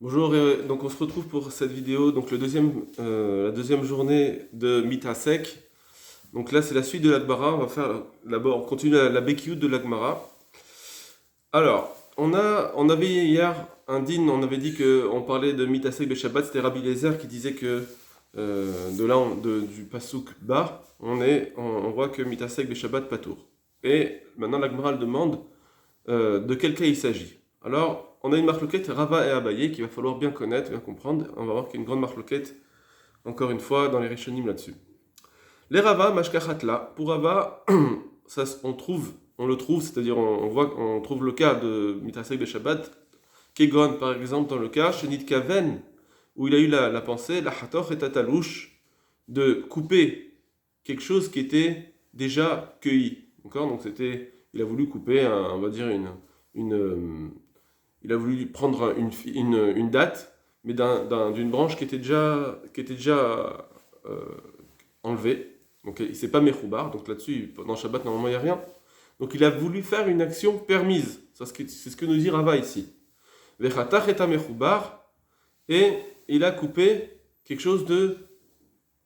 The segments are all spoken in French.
Bonjour, donc on se retrouve pour cette vidéo, donc la deuxième journée de Mitasek. Donc là c'est la suite de l'Agmara, on va faire d'abord, on continue la Bekiout de l'Agmara. Alors, on avait hier un din, on avait dit qu'on parlait de Mitasek Beshabbat, c'était Rabbi Eliezer qui disait que du Pasuk bas, on voit que Mitasek Beshabbat Patour. Et maintenant l'Agmara le demande de quel cas il s'agit. Alors, on a une marloquette Rava et Abaye qu'il va falloir bien connaître, bien comprendre. On va voir qu'il y a une grande marloquette, encore une fois, dans les Rishonim là-dessus. Les Rava, Mashkachatla, pour Rava, on le trouve, c'est-à-dire on trouve le cas de Mitasek Beshabbat, Kegon par exemple, dans le cas, Shenit Kaven, où il a eu la pensée, la Hator et Tatalouche, de couper quelque chose qui était déjà cueilli. D'accord. Donc il a voulu couper, on va dire, il a voulu prendre une date, mais d'une branche qui était déjà enlevée. Donc il ne s'est pas mechoubar, donc là-dessus, pendant Shabbat, normalement, il n'y a rien. Donc il a voulu faire une action permise. C'est ce que nous dit Rava ici. Vechatach et mechoubar, et il a coupé quelque chose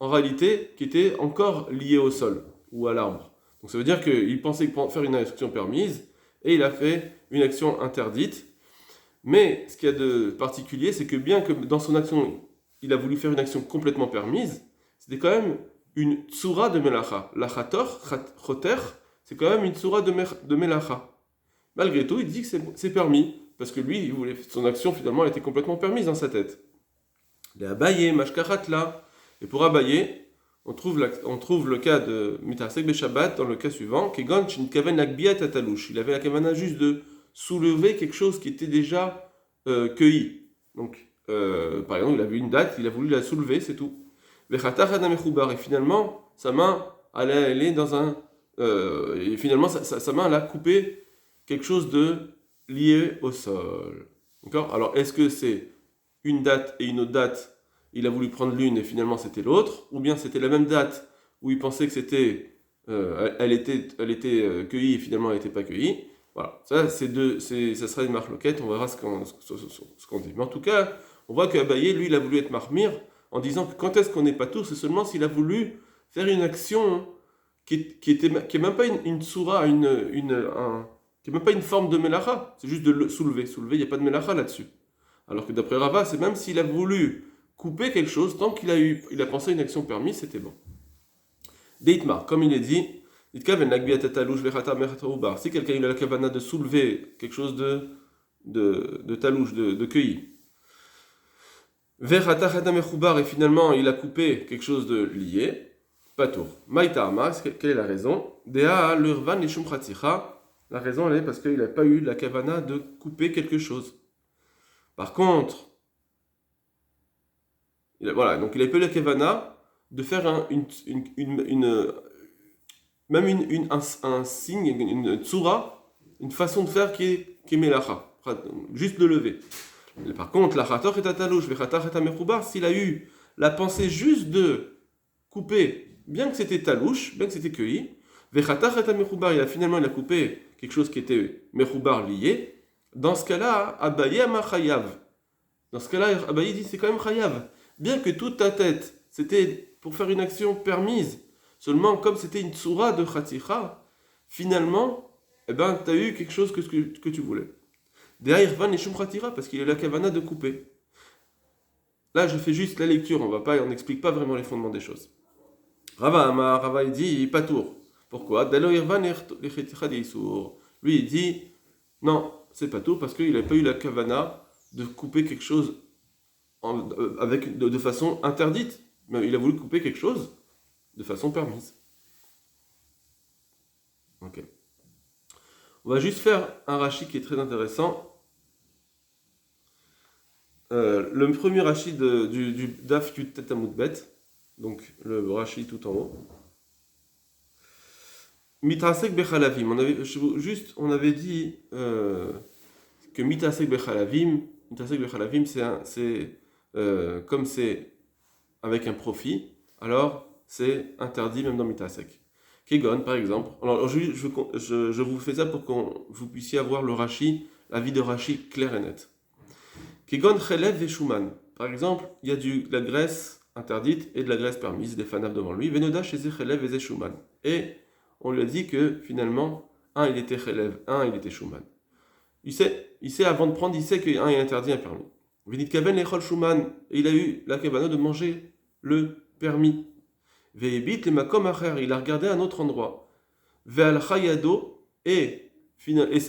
en réalité, qui était encore lié au sol ou à l'arbre. Donc ça veut dire qu'il pensait faire une action permise, et il a fait une action interdite. Mais ce qu'il y a de particulier, c'est que bien que dans son action, il a voulu faire une action complètement permise, c'était quand même une tsura de melacha. La choter, c'est quand même une tsura de melacha. Malgré tout, il dit que c'est permis, parce que lui, son action finalement elle était complètement permise dans sa tête. Les Abaye, Mashkaratla, et pour Abaye, on trouve le cas de Mitasek Beshabbat dans le cas suivant, Kegon Shinkaven Akbiat Atalouche. Il avait la kavana juste de soulever quelque chose qui était déjà cueilli. Donc, par exemple, il a vu une date, il a voulu la soulever, c'est tout. Et finalement, sa main allait dans un. Et finalement, sa main elle a coupé quelque chose de lié au sol. D'accord. Alors, est-ce que c'est une date et une autre date, il a voulu prendre l'une et finalement c'était l'autre, ou bien c'était la même date où il pensait que elle était cueillie et finalement elle n'était pas cueillie. Voilà, ça sera une marloquette, on verra ce qu'on dit. Mais en tout cas, on voit qu'Abaye, lui, il a voulu être marmire en disant que quand est-ce qu'on n'est pas tous, c'est seulement s'il a voulu faire une action qui est même pas une tsura, qui est même pas une forme de melacha, c'est juste de le soulever. Soulever, il n'y a pas de melacha là-dessus. Alors que d'après Rava, c'est même s'il a voulu couper quelque chose, tant qu'il a pensé à une action permise, c'était bon. Deitmar, comme il est dit, si quelqu'un a la kavana de soulever quelque chose de talouche, de cueilli, et finalement il a coupé quelque chose de lié, pas tour. Maïtama, quelle est la raison? Dea l'urvan lishum chaticha. La raison elle est parce qu'il n'a pas eu la kavana de couper quelque chose. Par contre, voilà, donc il a pas eu la kavana de faire un signe, une tsura, une façon de faire qui est melacha, juste le lever. Et par contre, la chator et atalouche, le chatar et amechoubar, s'il a eu la pensée juste de couper, bien que c'était talouche, bien que c'était cueilli, vechatar et amechoubar, il a coupé quelque chose qui était mechoubar lié, dans ce cas-là, Abaye amachayav. Dans ce cas-là, Abaye dit c'est quand même chayav. Bien que toute ta tête, c'était pour faire une action permise, seulement comme c'était une tsura de chaticha, finalement, tu as eu quelque chose que tu voulais. Derrière van et shum chatira, parce qu'il y a la kavana de couper. Là, je fais juste la lecture, on n'explique pas vraiment les fondements des choses. Rava il dit, pas tour. Pourquoi? Lui, il dit, non, c'est pas tour, parce qu'il n'a pas eu la kavana de couper quelque chose de façon interdite. Mais il a voulu couper quelque chose de façon permise. Ok. On va juste faire un rachi qui est très intéressant. Le premier rachi du Daf Yud Tet Amud Bet, donc le rachi tout en haut. Mitrasek Bechalavim. On avait dit que Mitrasek Bechalavim, comme c'est avec un profit, alors c'est interdit même dans Mitrasek. Kegon, par exemple. Alors je vous fais ça pour que vous puissiez avoir le rachi, la vie de rachi claire et nette. Kegon chelev veshuman. Par exemple, il y a de la graisse interdite et de la graisse permise, des fanaves devant lui. Venoda chez chelev et shuman. Et on lui a dit que finalement, un il était chelev, un il était shuman. Il sait avant de prendre, il sait qu'un est interdit, un permis. Venit kaven lechol shuman. Et il a eu la kavana de manger le permis. Ve'ebit le makom acher. Il a regardé un autre endroit. Ve'al chayado. Et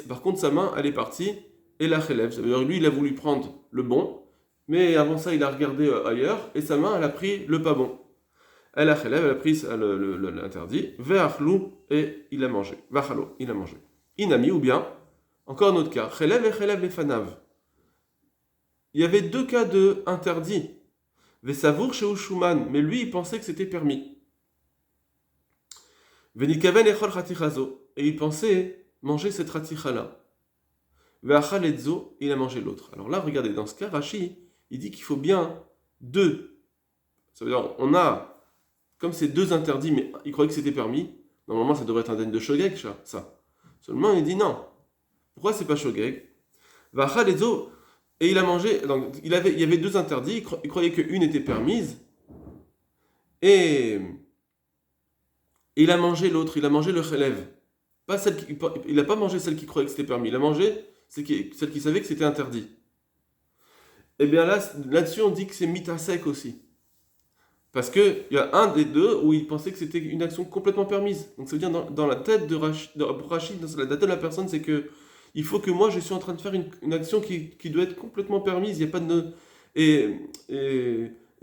par contre, sa main, elle est partie. Et la chelev. Ça veut dire lui, il a voulu prendre le bon. Mais avant ça, il a regardé ailleurs. Et sa main, elle a pris le pas bon. Elle a chelev, elle a pris l'interdit. Ve'achlou. Et il a mangé. Vachalo, il a mangé. Inami, ou bien, encore un autre cas. Chelev et chelev les fanav. Il y avait deux cas de interdit. Vesavour chez Ushuman, mais lui il pensait que c'était permis. Venikaven echol chatichazo, et il pensait manger cette chaticha là. Veachaledzo, il a mangé l'autre. Alors là, regardez, dans ce cas, Rashi, il dit qu'il faut bien deux. Ça veut dire, on a, comme c'est deux interdits, mais il croyait que c'était permis. Normalement, ça devrait être un den de shogeg, ça. Seulement, il dit non. Pourquoi c'est pas shogeg? Veachaledzo. Et il a mangé, donc il y avait deux interdits, il croyait qu'une était permise, et il a mangé l'autre, il a mangé le chelev. Il n'a pas mangé celle qui croyait que c'était permis, il a mangé celle qui savait que c'était interdit. Et bien là-dessus on dit que c'est mitasek aussi. Parce qu'il y a un des deux où il pensait que c'était une action complètement permise. Donc ça veut dire dans la tête de Rachid, dans la tête de la personne, c'est que il faut que moi je suis en train de faire une action qui doit être complètement permise. Il y a pas de et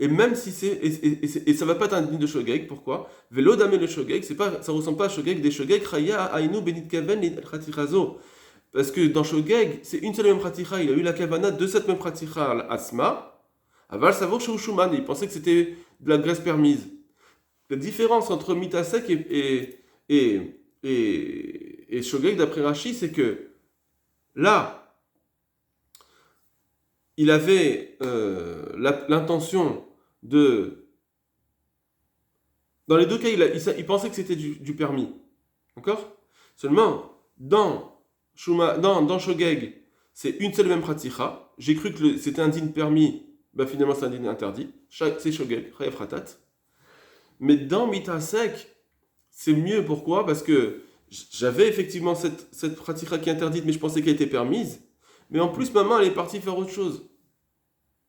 même si et ça va pas être un digne de shogeg. Pourquoi? Velo dame le shogeg, ça ressemble pas à shogeg des shogeg chaya ainu benit kaven et khatichazo. Parce que dans shogeg c'est une seule et même khaticha. Il a eu la kavana de cette même khaticha asma. Aval savour chez Ushuman. Il pensait que c'était de la graisse permise. La différence entre mitasek et shogeg d'après Rashi, c'est que là, il avait l'intention de... Dans les deux cas, il pensait que c'était du permis. D'accord? Seulement, dans Shogeg, c'est une seule et même praticha. J'ai cru que c'était un digne permis. Ben finalement, c'est un digne interdit. C'est Shogeg, Chayav Ratat. Mais dans Mitasek, c'est mieux. Pourquoi? Parce que j'avais effectivement cette praticha qui est interdite, mais je pensais qu'elle était permise. Mais en plus, ma main, elle est partie faire autre chose.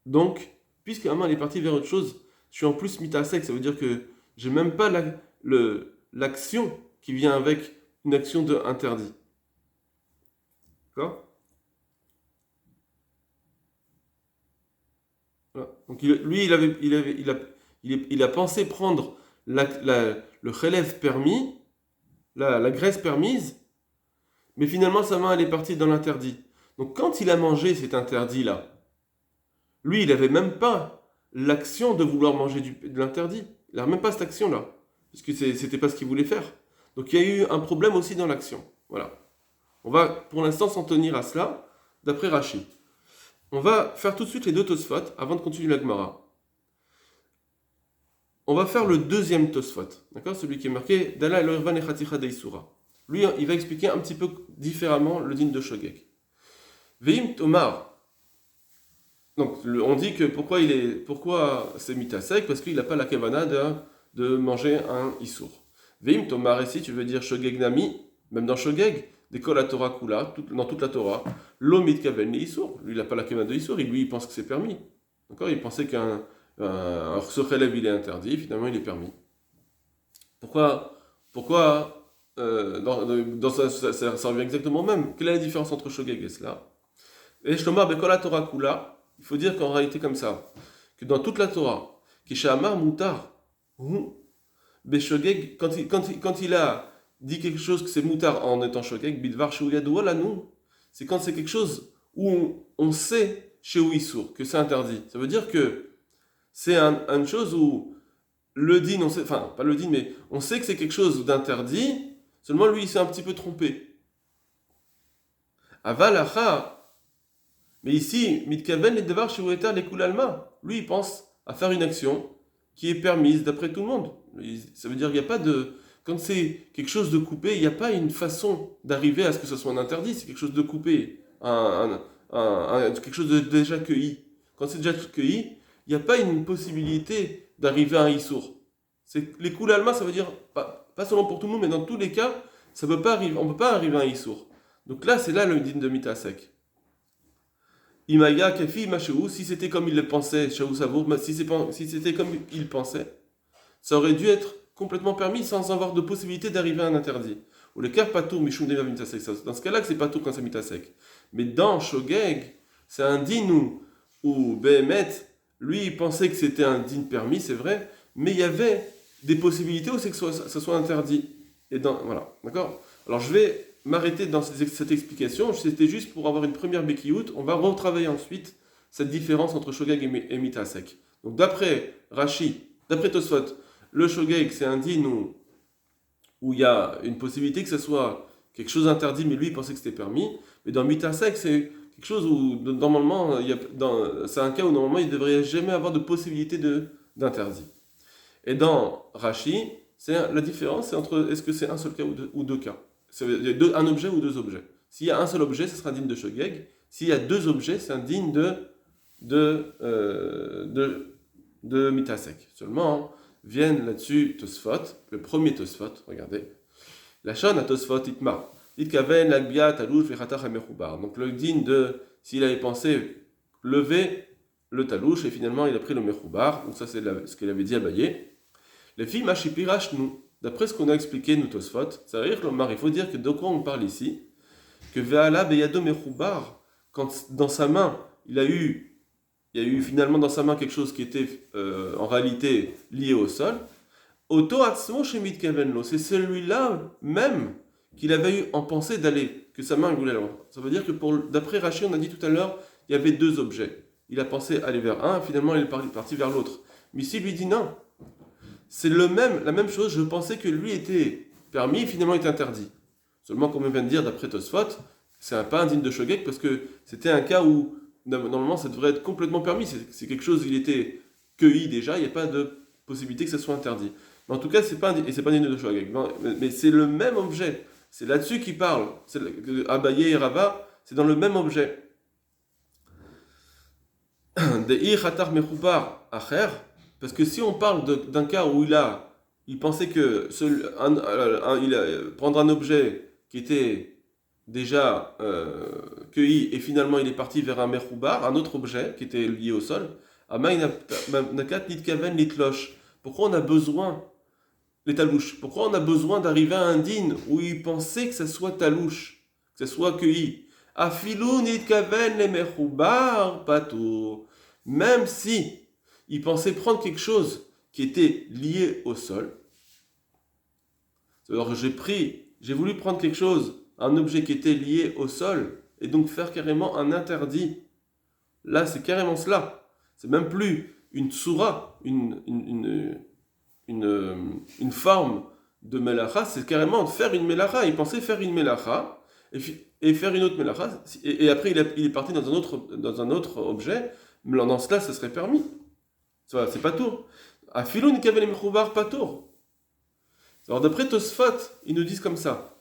Donc, puisque ma main, elle est partie vers autre chose, je suis en plus mitasek. Ça veut dire que j'ai même pas l'action qui vient avec une action de interdit. D'accord? Voilà. Donc, lui, il a pensé prendre le relève permis, la graisse permise, mais finalement, sa main, elle est partie dans l'interdit. Donc, quand il a mangé cet interdit-là, lui, il n'avait même pas l'action de vouloir manger de l'interdit. Il n'avait même pas cette action-là, parce que c'était pas ce qu'il voulait faire. Donc, il y a eu un problème aussi dans l'action. Voilà. On va, pour l'instant, s'en tenir à cela, d'après Rashi. On va faire tout de suite les deux Tosfot, avant de continuer la Gemara. On va faire le deuxième Tosfot, d'accord? Celui qui est marqué Dala el-Irvan et Chaticha de'Isura. Lui, il va expliquer un petit peu différemment le din de Shogeg. Veim Tomar. Donc, on dit que pourquoi c'est mitasek? Parce qu'il n'a pas la kavana de manger un issour. Veim Tomar, ici, tu veux dire Shogeg Nami, même dans Shogeg, d'école la Torah Kula, dans toute la Torah, l'omit kaven issour. Lui, il n'a pas la kavana de issour, lui, il pense que c'est permis. D'accord? Il pensait qu'un ce relève, il est interdit, finalement, il est permis. Pourquoi ça revient exactement au même. Quelle est la différence entre Shogeg et cela? Et Shlomar Bekola Torah Kula, il faut dire qu'en réalité comme ça, que dans toute la Torah, Kishamar Moutar, Beshogeg, quand il a dit quelque chose que c'est Moutar en étant Shogeg, Bidvar Shuyadou Lanou, c'est quand c'est quelque chose où on sait chez Ouissour que c'est interdit. Ça veut dire que c'est une chose où le din, enfin pas le din, mais on sait que c'est quelque chose d'interdit, seulement lui il s'est un petit peu trompé. Avalacha. Mais ici, Mitkaven les devar chez Ouetar les Koulalma, lui il pense à faire une action qui est permise d'après tout le monde. Ça veut dire qu'il n'y a pas de. Quand c'est quelque chose de coupé, il n'y a pas une façon d'arriver à ce que ce soit un interdit, c'est quelque chose de coupé, quelque chose de déjà cueilli. quand c'est déjà cueilli, il n'y a pas une possibilité d'arriver à un issour. Les coups l'alma, ça veut dire, pas seulement pour tout le monde, mais dans tous les cas, ça peut pas arriver, on ne peut pas arriver à un issour. Donc là, c'est là le din de mitasek. Imaya, Kefi, Machéou, si c'était comme il le pensait, Shaou Savour, si c'était comme il pensait, ça aurait dû être complètement permis sans avoir de possibilité d'arriver à un interdit. Ou le cas patour, Mishum Deva Mitasek. Dans ce cas-là, c'est patour quand c'est mitasek. Mais dans Shogeg, c'est un din où Behemet, lui, il pensait que c'était un din permis, c'est vrai, mais il y avait des possibilités où c'est que ça soit interdit. Voilà, d'accord. Alors je vais m'arrêter dans cette explication. C'était juste pour avoir une première bekiout. On va retravailler ensuite cette différence entre Shogeg et mitasek. Donc d'après Rashi, d'après Tosfot, le Shogeg, c'est un din où il y a une possibilité que ce soit quelque chose d'interdit, mais lui, il pensait que c'était permis. Mais dans mitasek, c'est quelque chose où, normalement, c'est un cas où, normalement, il ne devrait jamais avoir de possibilité d'interdit. Et dans Rashi, la différence, c'est entre est-ce que c'est un seul cas ou deux cas. C'est un objet ou deux objets. S'il y a un seul objet, ce sera un digne de Shogeg. S'il y a deux objets, c'est un digne de mitasek. Seulement, viennent là-dessus Tosfot, le premier Tosfot, regardez. La chaîne à Tosfot itma. Itkaven, l'agbiat, talouch, vechatach, amechoubar. Donc le digne de, s'il avait pensé lever le talouch, et finalement il a pris le mechoubar, donc ça c'est ce qu'il avait dit à Baye. Les filles machipirash nous, d'après ce qu'on a expliqué, nous Tosfot, ça veut dire il faut dire que de quoi on parle ici, que ve'ala beyado mechoubar, quand dans sa main, il y a eu finalement dans sa main quelque chose qui était en réalité lié au sol. Auto atzmo shemit kavenlo, c'est celui-là même qu'il avait eu en pensée d'aller, que sa main voulait aller. Ça veut dire que d'après Rashi, on a dit tout à l'heure, il y avait deux objets. Il a pensé aller vers un, finalement il est parti vers l'autre. Mais ici, lui dit non. C'est la même chose, je pensais que lui était permis, finalement il est interdit. Seulement, comme on vient de dire, d'après Tosfot, c'est pas un digne de Shogeg, parce que c'était un cas où normalement, ça devrait être complètement permis. C'est quelque chose, il était cueilli déjà, il n'y a pas de possibilité que ça soit interdit. Mais en tout cas, c'est pas digne de Shogeg. Mais c'est le même objet. C'est là-dessus qu'il parle. Abaye et Rava, c'est dans le même objet. Parce que si on parle d'un cas où il pensait que prendre un objet qui était déjà cueilli et finalement il est parti vers un merhoubar, un autre objet qui était lié au sol. Pourquoi on a besoin les talouches? Pourquoi on a besoin d'arriver à un din où il pensait que ça soit talouche, que ça soit cueilli? Afilou nitkaven les merhoubar patour. Même si il pensait prendre quelque chose qui était lié au sol. Alors j'ai voulu prendre quelque chose, un objet qui était lié au sol, et donc faire carrément un interdit. Là, c'est carrément cela. C'est même plus une tsura, une forme de melacha, c'est carrément faire une melacha. Il pensait faire une melacha, et faire une autre melacha, et après il est parti dans un autre objet, mais dans cela, ce serait permis. C'est pas tour. Afilou ni kavel mechoubar pas tour. Alors d'après Tosfot, ils nous disent comme ça.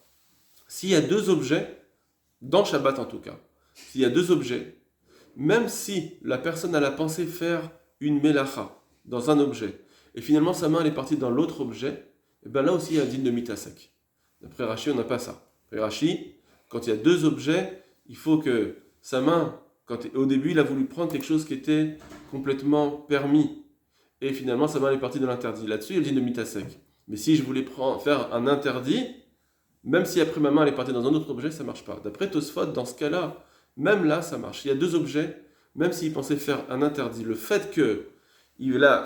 S'il y a deux objets, dans Shabbat en tout cas, s'il y a deux objets, même si la personne a la pensée faire une melacha dans un objet, et finalement sa main elle est partie dans l'autre objet, et bien là aussi il y a un din de mitasek. D'après Rashi, on n'a pas ça. D'après Rashi, quand il y a deux objets, il faut que sa main, au début il a voulu prendre quelque chose qui était complètement permis, et finalement sa main elle est partie dans l'interdit. Là-dessus il y a le din de mitasek. Mais si je voulais faire un interdit, même si après ma main elle est partie dans un autre objet, ça ne marche pas. D'après Tosfot, dans ce cas-là, même là, ça marche. Il y a deux objets, même s'il pensait faire un interdit, le fait que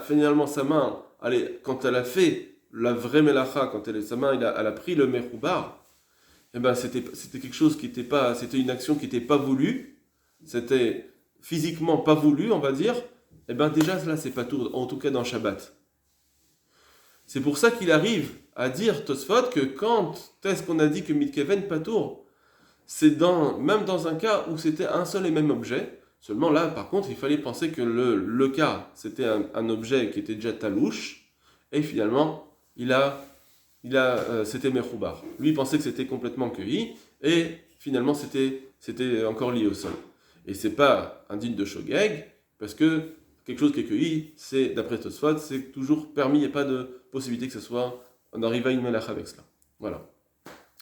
finalement sa main, quand elle a fait la vraie melacha, sa main elle a pris le mechoubar, eh ben c'était quelque chose qui n'était pas, c'était une action qui n'était pas voulue, c'était physiquement pas voulu, on va dire. Eh ben déjà là, c'est pas tout, en tout cas dans Shabbat. C'est pour ça qu'il arrive à dire, Tosfot, que quand est-ce qu'on a dit que Mitkeven Patour, c'est même dans un cas où c'était un seul et même objet, seulement là, par contre, il fallait penser que le cas, c'était un objet qui était déjà talouche, et finalement, c'était Mechoubar. Lui, il pensait que c'était complètement cueilli, et finalement, c'était encore lié au sol. Et c'est pas un digne de Shogeg, Parce que quelque chose qui est cueilli, c'est, d'après Tosfot, c'est toujours permis, il n'y a pas de possibilité que ce soit, on arrive à une melacha avec cela. Voilà.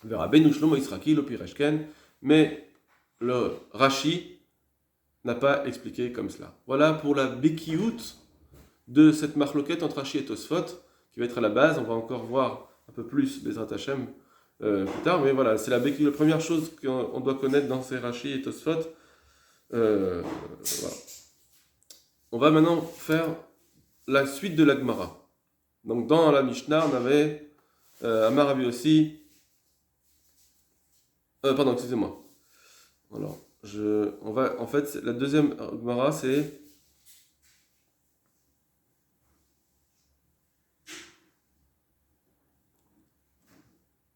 Verra Ben Shlomo Israki, le Pireshken, mais le Rashi n'a pas expliqué comme cela. Voilà pour la Bekiout de cette marloquette entre Rashi et Tosfot, qui va être à la base. On va encore voir un peu plus Bezrat Hashem plus tard, mais voilà, c'est la première chose qu'on doit connaître dans ces Rashi et Tosfot. Voilà. On va maintenant faire la suite de la Gemara. Donc dans la Mishnah, on avait Amar Rabbi aussi. Pardon, excusez-moi. Alors, en fait, la deuxième Gemara, c'est.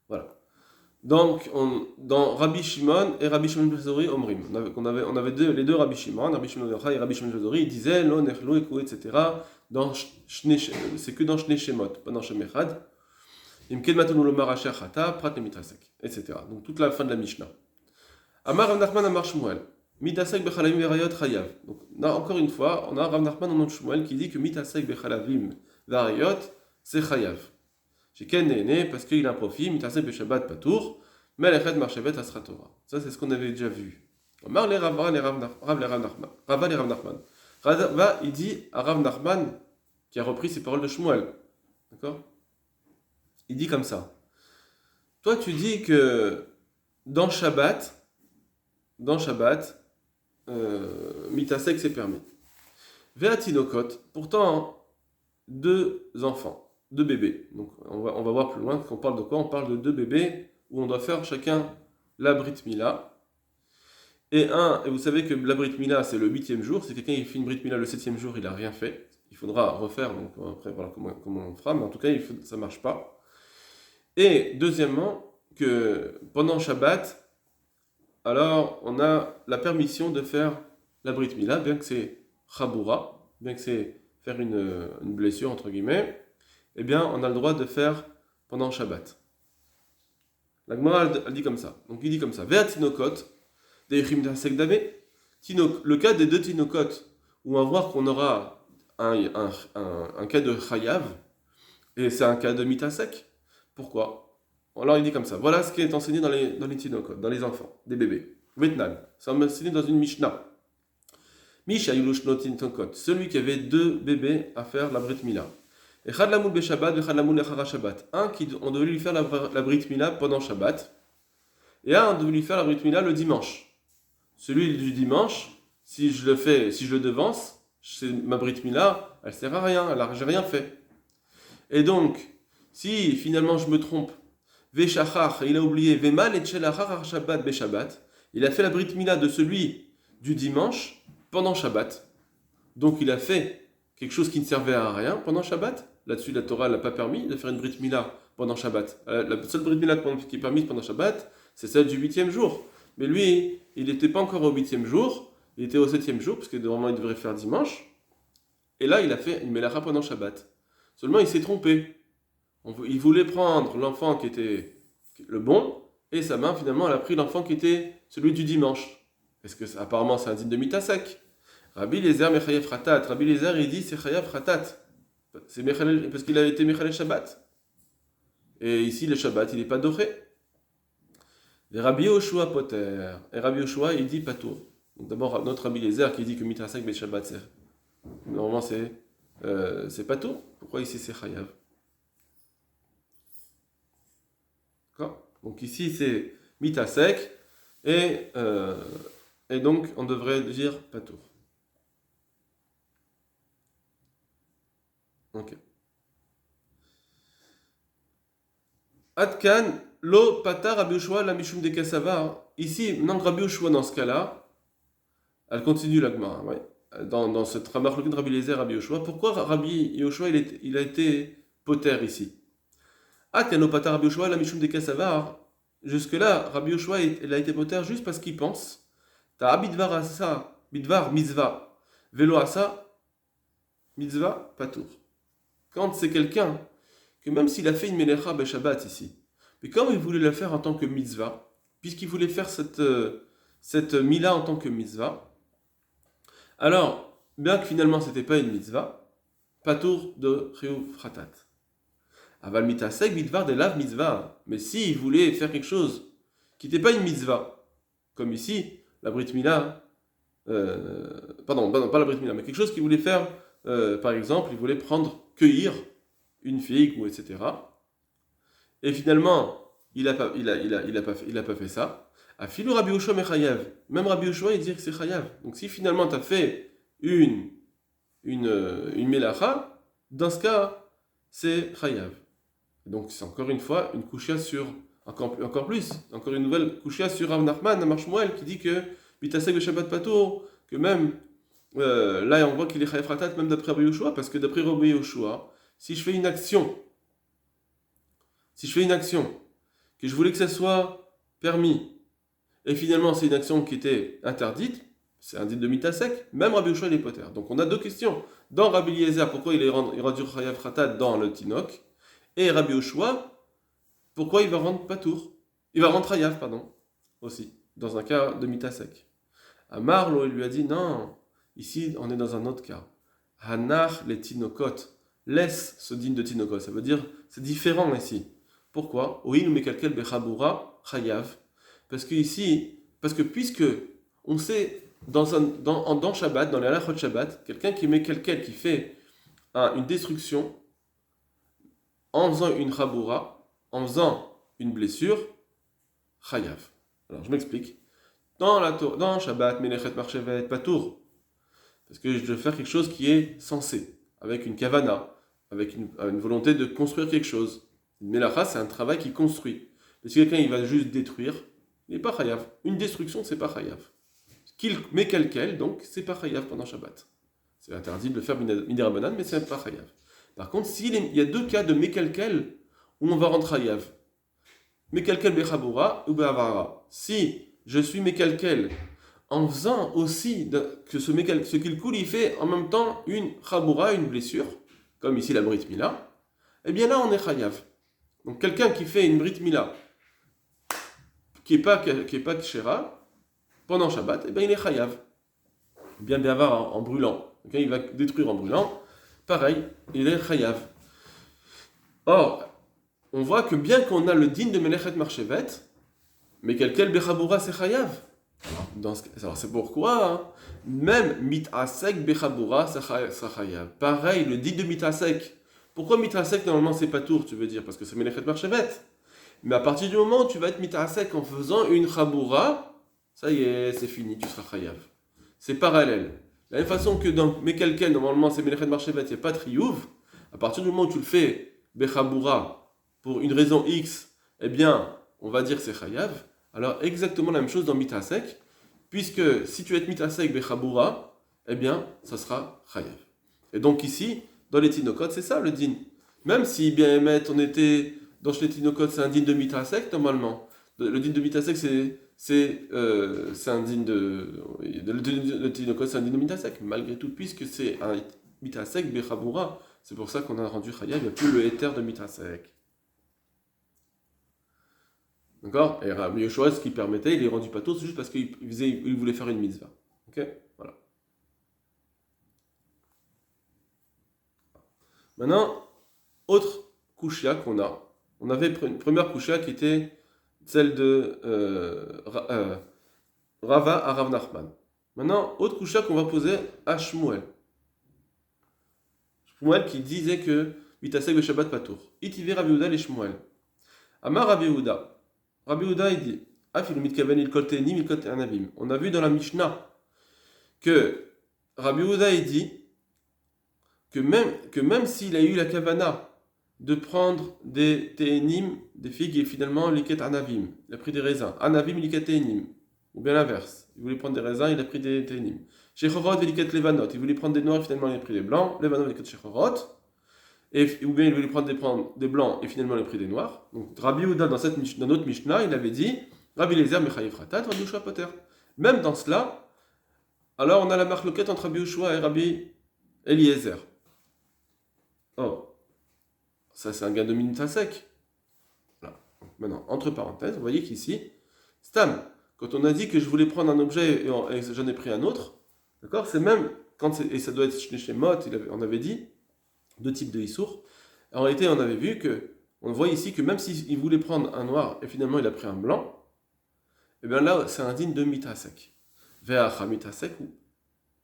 Voilà. Donc, dans Rabbi Shimon et Rabbi Shimon ben Zori Omrim, on avait les deux Rabbi Shimon, Rabbi Shimon ben Yochai et Rabbi Shimon ben Zori, ils disaient Lo nechlo eku, etc. C'est que dans Shnei Shemot, pas dans Shem Echad. Imken matonu lomar asher chata, prat le mitrasek, etc. Donc, toute la fin de la Mishnah. Amar Rav Nachman Amar Shmuel, mitasek bechalavim verayot chayav. Donc, là, encore une fois, on a Rav Nachman au nom de Shmuel qui dit que mitasek bechalavim verayot, c'est chayav. J'ai Ken Néné parce qu'il a un profit, mitasek beshabbat patour, melechet marchevet asra Torah. Ça, c'est ce qu'on avait déjà vu. Amar le Rava le Rav Nachman. Rava, il dit à Rav Nachman, qui a repris ces paroles de Shmuel. D'accord? Il dit comme ça. Toi, tu dis que dans Shabbat, mitasek c'est permis. Ve'atinokot, pourtant, deux enfants, deux bébés. Donc on va voir plus loin qu'on parle de quoi. On parle de deux bébés où on doit faire chacun la brit mila. Et vous savez que la brit mila c'est le 8e jour. Si quelqu'un il fait une brit mila le 7e jour, il n'a rien fait. Il faudra refaire, donc après voilà comment on fera, mais en tout cas ça ne marche pas. Et deuxièmement, que pendant Shabbat, alors on a la permission de faire la brit mila, bien que c'est chaboura, bien que c'est faire une blessure entre guillemets, eh bien on a le droit de faire pendant Shabbat. La Gemara elle dit comme ça. Donc il dit comme ça. Ve'at tinokot, de'ichim d'asek dame. Le cas des deux tinokot, où on va voir qu'on aura un cas de chayav, et c'est un cas de mitasek. Pourquoi? Alors il dit comme ça. Voilà ce qui est enseigné dans les tinokot, dans les enfants, des bébés. Vetnan. C'est enseigné dans une Mishnah. Misha yulushno tinokot. Celui qui avait deux bébés à faire la brit mila. Et Chad Lamoul Beshabbat, Chad Lamoul Echara Shabbat. On devait lui faire la brit mila pendant Shabbat. Et on devait lui faire la brit mila le dimanche. Celui du dimanche, si je le devance, ma brit mila, elle sert à rien, j'ai rien fait. Et donc, si finalement je me trompe, Veshachar, il a oublié, Vemal et Chelachar Shabbat Beshabbat, il a fait la brit mila de celui du dimanche pendant Shabbat. Donc il a fait quelque chose qui ne servait à rien pendant Shabbat. Là-dessus, la Torah n'a pas permis de faire une brit mila pendant Shabbat. La seule brit mila qui est permise pendant Shabbat, c'est celle du 8e jour. Mais lui, il n'était pas encore au 8e jour, il était au 7e jour, parce que normalement il devrait faire dimanche. Et là, il a fait une melacha pendant Shabbat. Seulement, il s'est trompé. Il voulait prendre l'enfant qui était le bon, et sa main, finalement, elle a pris l'enfant qui était celui du dimanche. Parce que apparemment, c'est un digne de mitasek. Rabbi Eliezer Mechayev Khatat. Rabbi Eliezer, il dit c'est Chayav Khatat. C'est parce qu'il a été Mechalel Shabbat. Et ici, le Shabbat, il n'est pas doré. Et Rabbi Yoshua Poter. Et Rabbi Yoshua, il dit Patour. Donc d'abord, notre Rabbi Eliezer qui dit que Mitasek Bet Shabbat, normalement c'est Patour. Pourquoi ici c'est Chayav? D'accord? Donc ici c'est Mitasek. Et donc on devrait dire Patour. Ok. Adkan, lo pata Rabbi Yoshua la mishum de Kassava. Ici, non, Rabbi Yoshua dans ce cas-là, elle continue la Gemara, ouais. Dans cette remarque de Rabbi Eliezer, Rabbi Yoshua. Pourquoi Rabbi Yoshua il a été poter ici? Adkan, lo pata Rabbi Yoshua la mishum de Kassava. Jusque-là, Rabbi Yoshua il a été poter juste parce qu'il pense. Ta abidvar asa, bidvar mitzvah, velo asa, mitzvah patour. Quand c'est quelqu'un que même s'il a fait une melecha Shabbat ici, mais comme il voulait la faire en tant que mitzvah, puisqu'il voulait faire cette mila en tant que mitzvah, alors bien que finalement c'était pas une mitzvah, patour de chiyuv fratat. Aval mitasek bidvar de lav mitzvah. Mais s'il voulait faire quelque chose qui n'était pas une mitzvah, comme ici, la Brit Mila, pardon, pas la Brit Mila, mais quelque chose qu'il voulait faire, par exemple, il voulait cueillir une figue, ou etc. Et finalement, il a pas fait ça. A filou Rabbi Yoshua mechayav. Même Rabbi Yoshua, il dit que c'est chayav. Donc si finalement tu as fait une melacha, dans ce cas, c'est chayav. Donc c'est encore une fois une kushia sur, encore plus, encore une nouvelle kushia sur Rav Nachman, Amar Shmuel, qui dit que Bitasek Shabbat Patour, que même, là on voit qu'il est chayav ratat, même d'après Rabbi Yoshua, parce que d'après Rabbi Yoshua, si je fais une action, que je voulais que ça soit permis, et finalement c'est une action qui était interdite, c'est un dit de mitasek, même Rabbi Yoshua il est poter. Donc on a deux questions. Dans Rabbi Eliezer, pourquoi il est rendu chayav ratat dans le Tinok, et Rabbi Yoshua, pourquoi il va rendre patour? Il va rendre chayav, pardon, aussi, dans un cas de mitasek. Amar, il lui a dit, non, ici on est dans un autre cas. Hanach les tinokot, laisse ce digne de tinokot, ça veut dire, c'est différent ici. Pourquoi? Oil mekalkel bechabura chayav. Parce que puisque on sait, dans Shabbat, dans les halachot Shabbat, quelqu'un qui met qui fait une destruction, en faisant une chaboura, en faisant une blessure, chayav. Alors je m'explique. Dans Shabbat, Melechet Marchevet, Patour, parce que je veux faire quelque chose qui est censé, avec une kavana, avec une volonté de construire quelque chose. Une melacha, c'est un travail qui construit. Mais si quelqu'un il va juste détruire, il n'est pas chayav. Une destruction, c'est pas chayav. Qu'il met donc c'est pas chayav pendant Shabbat. C'est interdit de le faire midirabanan, mais c'est pas chayav. Par contre, il y a deux cas de mekalkel où on va rendre chayav. Mekalkel bechabura ou be'avara. Si je suis mekalkel en faisant aussi que ce qu'il coule, il fait en même temps une chabura, une blessure, comme ici la Brit Mila, eh bien là on est chayav. Donc quelqu'un qui fait une Brit Mila qui est pas kshera pendant Shabbat, eh bien il est chayav. Bien be'avara en brûlant. Okay, il va détruire en brûlant. Pareil, il est chayav. Or, on voit que bien qu'on a le din de Melechet Marchevet, mais quel bechabura c'est chayav. Alors c'est pourquoi, hein, même mitasek bechabura c'est chayav. Pareil, le din de mitasek. Pourquoi mitasek normalement c'est pas tour, tu veux dire? Parce que c'est Melechet Marchevet. Mais à partir du moment où tu vas être mitasek en faisant une chabura, ça y est, c'est fini, tu seras chayav. C'est parallèle. De la même façon que dans Mekalkel, normalement c'est Melechet Marchevet, il n'y a pas de triyuv, à partir du moment où tu le fais Bechabura pour une raison X, eh bien, on va dire que c'est Chayav. Alors exactement la même chose dans Mitasek, puisque si tu es Mitasek Bechabura, eh bien, ça sera Chayav. Et donc ici, dans les Tinokot, c'est ça le din. Même si bien émet, on était dans les Tinokot, c'est un din de Mitasek normalement. Le din de Mitasek, c'est un din le Tinokot, c'est un din de Mitasek. Malgré tout, puisque c'est un Mitasek Bechabura, c'est pour ça qu'on a rendu Chayav, il n'y a plus le éther de Mitasek. D'accord? Et Rabbi Yoshua, ce qu'il permettait, il est rendu pato, c'est juste parce qu'il voulait faire une mitzvah. Ok? Voilà. Maintenant, autre kushia qu'on a. On avait une première kushia qui était celle de Rava à Rav Nachman. Maintenant, autre kushia qu'on va poser à Shmuel. Shmuel qui disait que Mitasek be Shabbat Patour. Itivé Rabbi Yehuda les Shmuel. Amar Rabbi Yehuda. Rabbi Yehuda il dit on a vu dans la Mishnah que Rabbi Yehuda il dit que même s'il a eu la kavana de prendre des te'enim, des figues, et finalement liket anavim, il a pris des raisins, anavim liket te'enim, ou bien l'inverse, il voulait prendre des raisins, il a pris des te'enim. Shechorot liket levanot, il voulait prendre des noirs et finalement il a pris des blancs, levanot liket shechorot, ou bien il voulait prendre des blancs et finalement il a pris des noirs. Donc Rabbi Yehuda dans notre Mishnah, il avait dit Rabbi Eliezer mechayev ratat, Rabbi Yoshua poter. Même dans cela, alors on a la marloquette entre Rabbi Yoshua et Rabbi Eliezer. Oh, ça c'est un gain de mitasek. Voilà. Maintenant, entre parenthèses, vous voyez qu'ici, Stam, quand on a dit que je voulais prendre un objet et j'en ai pris un autre, d'accord, c'est même et ça doit être chez Mot, on avait dit, deux types de Issour. En réalité, on avait vu que, on voit ici que même s'il voulait prendre un noir et finalement il a pris un blanc, et bien là, c'est indigne de mitasek. Ve'acha mitasek, ou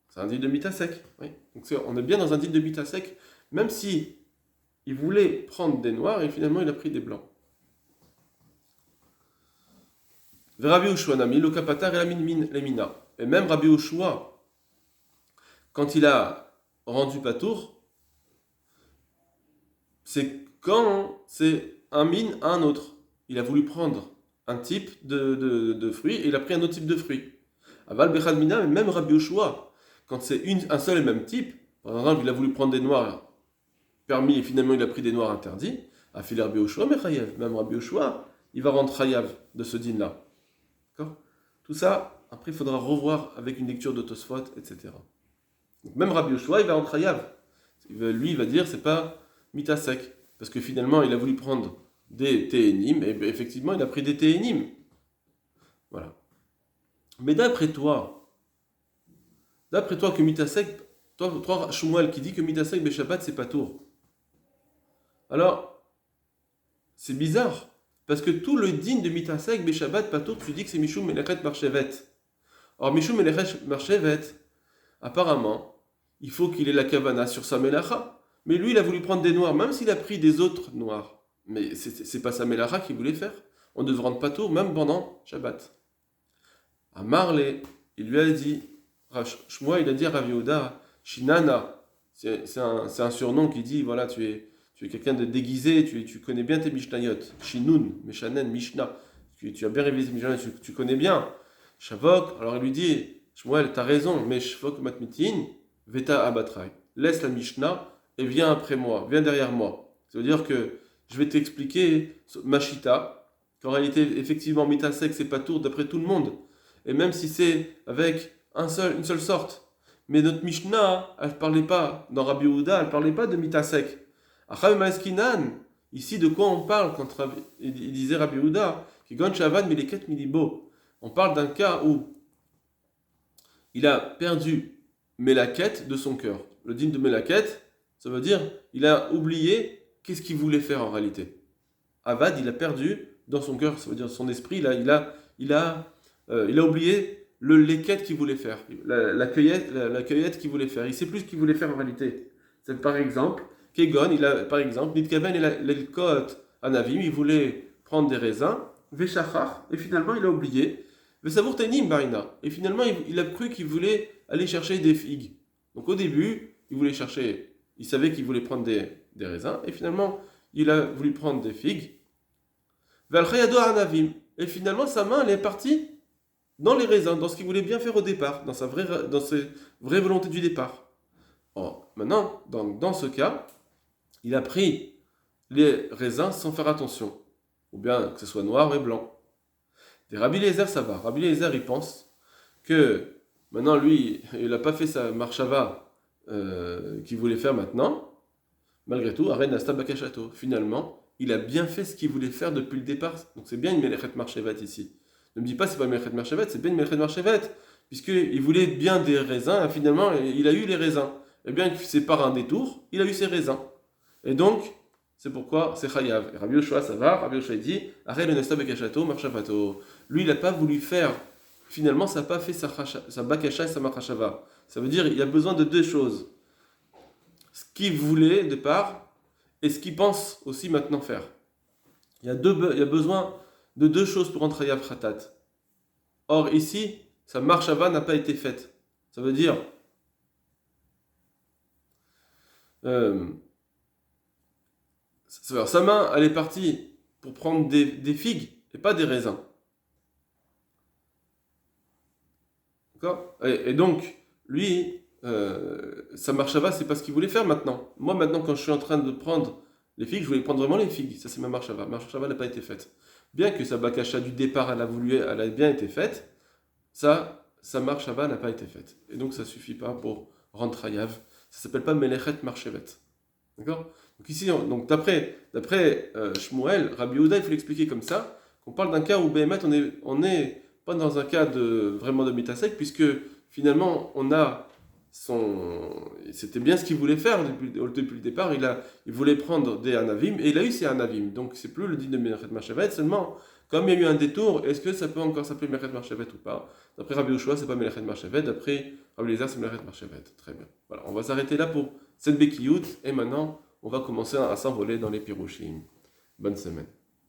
c'est indigne de mitasek. Oui. Donc on est bien dans un digne de mitasek, même si il voulait prendre des noirs et finalement il a pris des blancs. Rabbi Ushua nami lo kapatar et la mina. Et même Rabbi Ushua, quand il a rendu patour, c'est quand c'est un mine à un autre. Il a voulu prendre un type de fruit et il a pris un autre type de fruit. Aval bechad mina, même Rabbi Ushua, quand c'est un seul et même type, par exemple, il a voulu prendre des noirs permis et finalement il a pris des noirs interdits, a fait Rabbi Ushua, mais chayav. Même Rabbi Ushua, il va rendre chayav de ce din-là. D'accord? Tout ça, après, il faudra revoir avec une lecture de Tosfot, etc. Donc, même Rabbi Ushua, il va rendre chayav. Lui, il va dire, c'est pas mitasek. Parce que finalement, il a voulu prendre des téhénim, et effectivement, il a pris des téhénim. Voilà. Mais d'après toi que mitasek, toi Shmuel, qui dit que mitasek Beshabbat, c'est pas tour. Alors, c'est bizarre. Parce que tout le din de mitasek Beshabbat, pas tour, tu dis que c'est Mishum Melechet Marchevet. Or, Mishum Melechet Marchevet, apparemment, il faut qu'il ait la kavana sur sa melacha. Mais lui, il a voulu prendre des noirs, même s'il a pris des autres noirs. Mais c'est pas sa melacha qu'il voulait faire. On ne devrait rendre pas tour, même pendant Shabbat. À Marley, il lui a dit, Shmuel, il a dit à Rav Yehuda, Shinana, c'est un surnom qui dit, voilà, tu es quelqu'un de déguisé, tu connais bien tes Mishnayot. Shinun, Meshanen, Mishnah. Tu as bien révisé Mishnah, tu connais bien. Shavok, alors il lui dit, Shmuel, t'as raison, mais Shavok matmitin, Veta abatrai. Laisse la Mishnah et viens après moi, viens derrière moi. Ça veut dire que je vais t'expliquer Machita, qu'en réalité, effectivement, Mitasek, c'est pas tour d'après tout le monde. Et même si c'est avec une seule sorte. Mais notre Mishnah, elle ne parlait pas, dans Rabbi Yehuda, elle ne parlait pas de Mitasek. Acham Maskinan, ici de quoi on parle quand il disait Rabbi Yehuda, qui gon shavan mileket milibo. On parle d'un cas où il a perdu Melaket de son cœur. Le din de Melaket, ça veut dire il a oublié qu'est-ce qu'il voulait faire en réalité. Avad, il a perdu dans son cœur, ça veut dire son esprit, il a oublié le leket qu'il voulait faire, la cueillette qu'il voulait faire. Il ne sait plus ce qu'il voulait faire en réalité. C'est par exemple, Kegon, Nitkaven et l'Elkot Anavim, il voulait prendre des raisins, Veshachar, et finalement il a oublié, Vesavour Tenim Barina, et finalement il a cru qu'il voulait aller chercher des figues. Donc au début, il savait qu'il voulait prendre des raisins, et finalement il a voulu prendre des figues. Valchayado Anavim, et finalement sa main elle est partie dans les raisins, dans ce qu'il voulait bien faire au départ, dans ses vraies volontés du départ. Or, maintenant, dans ce cas, il a pris les raisins sans faire attention, ou bien que ce soit noir et blanc. Des Rabbi Eliezer, ça va. Rabbi Eliezer, il pense que maintenant, lui, il n'a pas fait sa marshava qu'il voulait faire maintenant. Malgré tout, Aren Asta Bakashato. Finalement, il a bien fait ce qu'il voulait faire depuis le départ. Donc c'est bien une Melechet Marchevet ici. Ne me dis pas c'est pas une Melechet Marchevet, c'est bien une Melechet Marchevet. Puisqu'il voulait bien des raisins, et finalement, il a eu les raisins. Et bien que c'est par un détour, il a eu ses raisins. Et donc, c'est pourquoi c'est Chayav. Et Rabbi Yoshua, ça va, Rabbi Yoshua dit, Arel le Nesta Bakashato, Marshavato. Lui, il n'a pas voulu faire, finalement, ça n'a pas fait sa Bakasha et sa Marshava. Ça veut dire, il y a besoin de deux choses. Ce qu'il voulait de départ, et ce qu'il pense aussi maintenant faire. Il y a besoin de deux choses pour rendre Chayav Khatat. Or, ici, sa Marshava n'a pas été faite. Ça veut dire, sa main, elle est partie pour prendre des figues et pas des raisins. D'accord ? Et donc, lui, sa marshava, c'est pas ce qu'il voulait faire maintenant. Moi, maintenant, quand je suis en train de prendre les figues, je voulais prendre vraiment les figues. Ça, c'est ma marshava. Ma marshava n'a pas été faite. Bien que sa bakasha du départ, elle a bien été faite, sa marshava n'a pas été faite. Et donc, ça suffit pas pour rendre chayav. Ça s'appelle pas melechet marchevet. D'accord ? Donc ici, d'après Shmuel, Rabbi Yehuda, il faut l'expliquer comme ça, qu'on parle d'un cas où Behemet, on est pas dans un cas vraiment de mitasek, puisque finalement, on a c'était bien ce qu'il voulait faire depuis le départ. Il voulait prendre des Anavim et il a eu ces Anavim. Donc c'est plus le din de Melechet Marchevet, seulement comme il y a eu un détour, est-ce que ça peut encore s'appeler Melechet Marchevet ou pas? D'après Rabbi Yoshua, c'est pas Melechet Marchevet, d'après Rabbi Eliezer, c'est Melechet Marchevet. Très bien. Voilà, on va s'arrêter là pour cette Bekiyut et maintenant on va commencer à s'envoler dans les Pirushim. Bonne semaine.